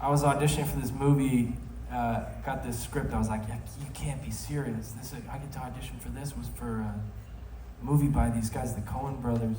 I was auditioning for this movie, got this script. I was like, yeah, you can't be serious. I get to audition for this. Was for a movie by these guys, the Coen brothers.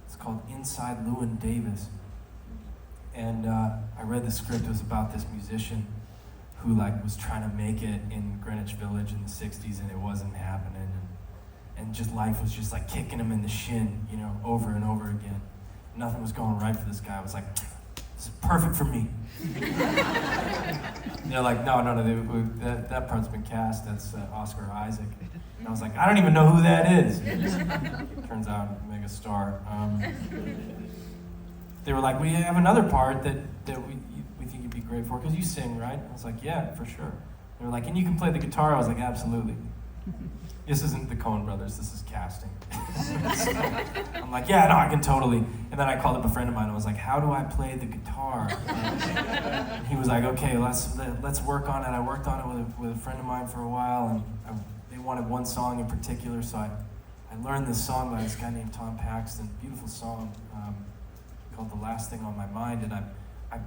It's called Inside Llewyn Davis. And I read the script. It was about this musician who was trying to make it in Greenwich Village in the 60s, and it wasn't happening. And just life was just kicking him in the shin, over and over again. Nothing was going right for this guy. I was like, this is perfect for me. And they're like, no, that part's been cast. That's Oscar Isaac. And I was like, I don't even know who that is. Turns out, mega star. They were like, we have another part that we think you'd be great for, because you sing, right? I was like, yeah, for sure. They were like, and you can play the guitar? I was like, absolutely. This isn't the Coen brothers, this is casting. So I'm like, yeah, no, I can totally. And then I called up a friend of mine and was like, how do I play the guitar? And he was like, okay, let's work on it. I worked on it with a friend of mine for a while, and they wanted one song in particular, so I learned this song by this guy named Tom Paxton, beautiful song called The Last Thing on My Mind, and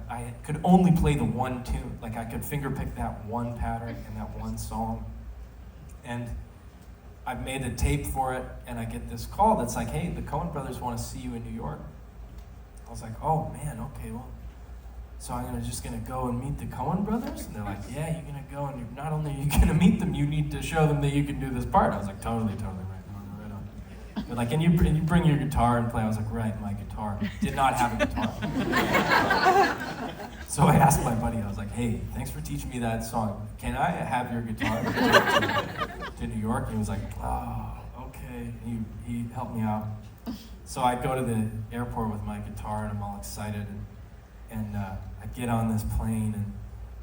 I could only play the one tune. I could finger pick that one pattern and that one song. And I made a tape for it, and I get this call that's like, hey, the Coen brothers want to see you in New York. I was like, oh man, okay, well, so I'm just gonna go and meet the Coen brothers? And they're like, yeah, you're gonna go, and not only are you gonna meet them, you need to show them that you can do this part. I was like, totally, right on. They're like, and you bring your guitar and play. I was like, right, my guitar. Did not have a guitar. So I asked my buddy, I was like, hey, thanks for teaching me that song. Can I have your guitar to New York? And he was like, oh, okay. And he helped me out. So I go to the airport with my guitar, and I'm all excited. And I get on this plane,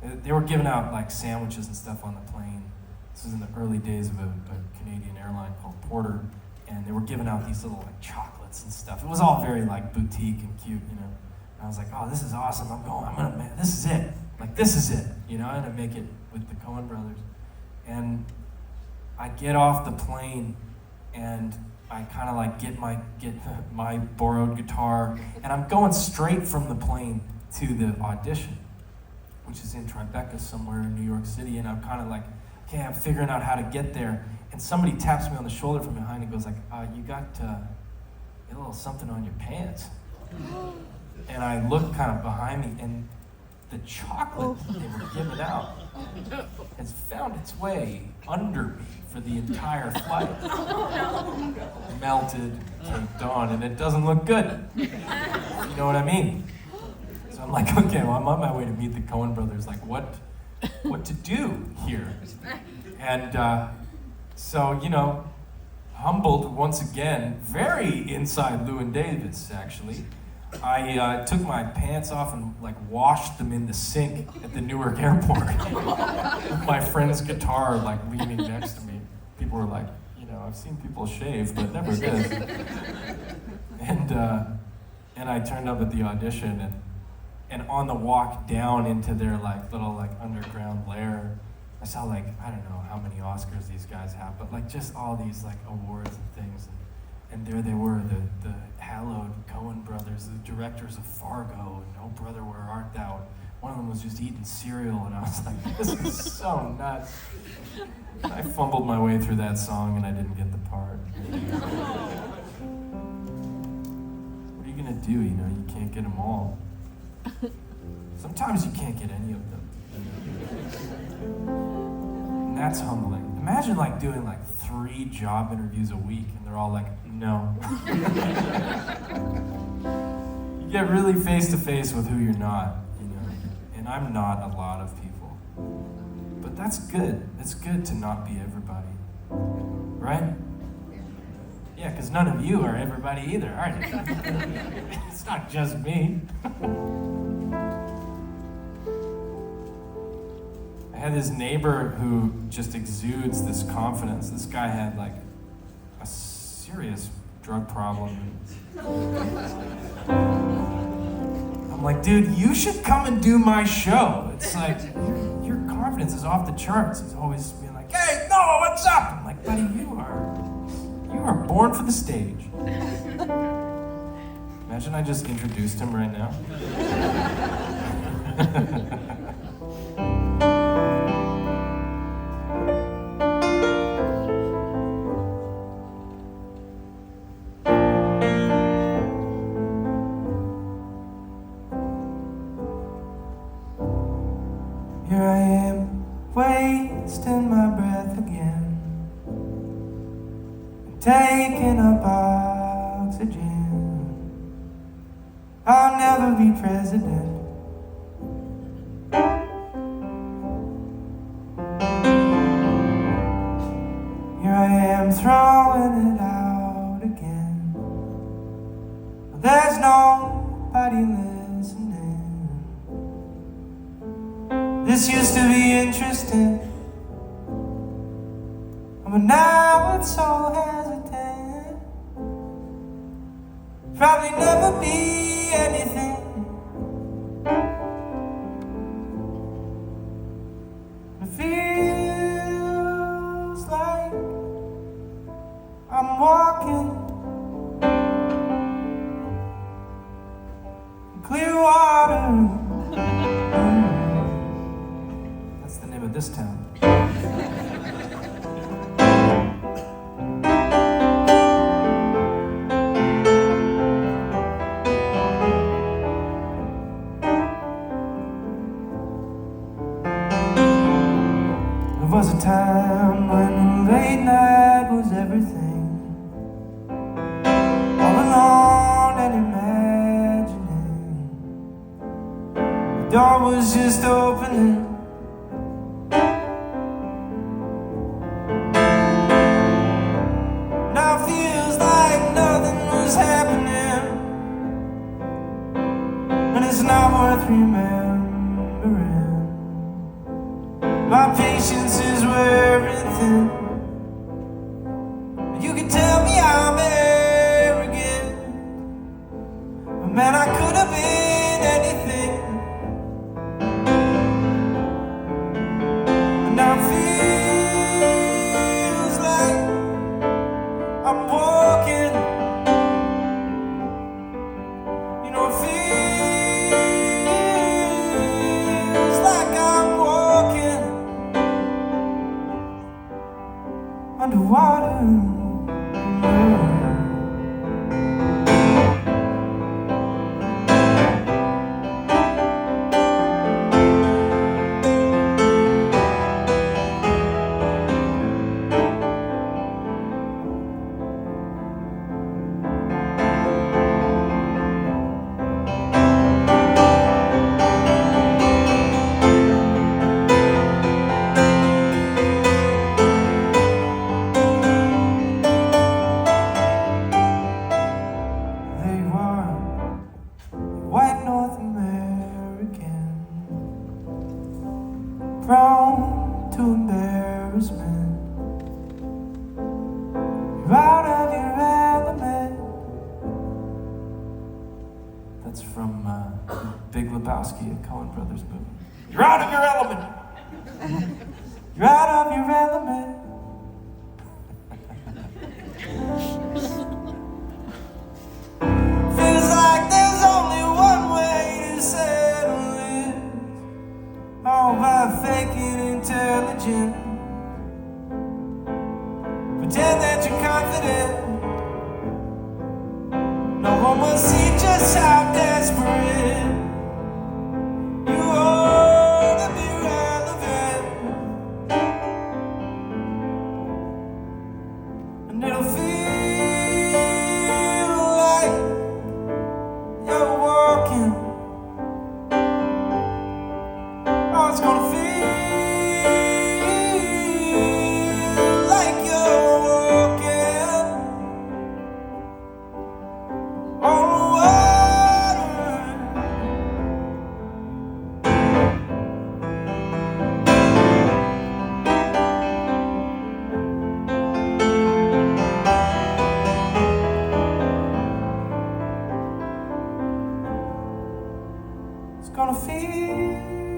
and they were giving out sandwiches and stuff on the plane. This was in the early days of a Canadian airline called Porter. And they were giving out these little chocolates and stuff. It was all very boutique and cute, And I was like, oh, this is awesome. This is it. This is it. I'm gonna make it with the Coen brothers. And I get off the plane, and I kind of get my borrowed guitar, and I'm going straight from the plane to the audition, which is in Tribeca somewhere in New York City. And I'm kind of okay, I'm figuring out how to get there. And somebody taps me on the shoulder from behind and goes you got a little something on your pants. And I look kind of behind me, and the chocolate they were giving out has found its way under me for the entire flight. Melted, caked on, and it doesn't look good. You know what I mean? So I'm like, okay, well, I'm on my way to meet the Coen brothers. What to do here? And so, humbled once again, very inside Llewyn Davis, actually. I took my pants off and washed them in the sink at the Newark airport with my friend's guitar leaning next to me. People were like, I've seen people shave, but never this. And I turned up at the audition, and on the walk down into their little underground lair, I saw I don't know how many Oscars these guys have, but just all these awards and things. And there they were, the hallowed Coen brothers, the directors of Fargo, and Oh Brother, Where Art Thou? One of them was just eating cereal, and I was like, this is so nuts. I fumbled my way through that song, and I didn't get the part. What are you gonna do? You can't get them all. Sometimes you can't get any of them. And that's humbling. Imagine doing 3 job interviews a week, and they're all no. You get really face to face with who you're not, And I'm not a lot of people. But that's good. It's good to not be everybody. Right? Yeah, because none of you are everybody either, are you? It's not just me. I had this neighbor who just exudes this confidence. This guy had a serious drug problem. I'm like, dude, you should come and do my show. It's your confidence is off the charts. He's always being like, hey, no, what's up? I'm like, buddy, you are born for the stage. Imagine I just introduced him right now. Here I am, wasting my breath again, taking up oxygen. I'll never be president. Here I am, throwing it out again. But there's nobody listening. This used to be interesting, but now it's so hesitant. Probably never be anything. It feels like I'm walking in clear water. That's the name of this town. There was a time when the late night was everything, all alone and imagining. The door was just opening. Now it feels like nothing was happening, and it's not worth remembering. My patience is wearing thin. You can tell me I'm arrogant, but man, I could have been anything. And now it feels like I'm walking. You know, it feels like I'm walking underwater. They were white North American, prone to embarrassment. You're out of your element. That's from Big Lebowski, a Coen Brothers movie. You're out of your element. You're out of your element. Feels like there's only one way to settle it, all by faking intelligent. Pretend that you're confident. No one will see just how desperate you are to be relevant. And it'll feel like you're walking. Oh, it's gonna feel like you're walking on water. It's gonna feel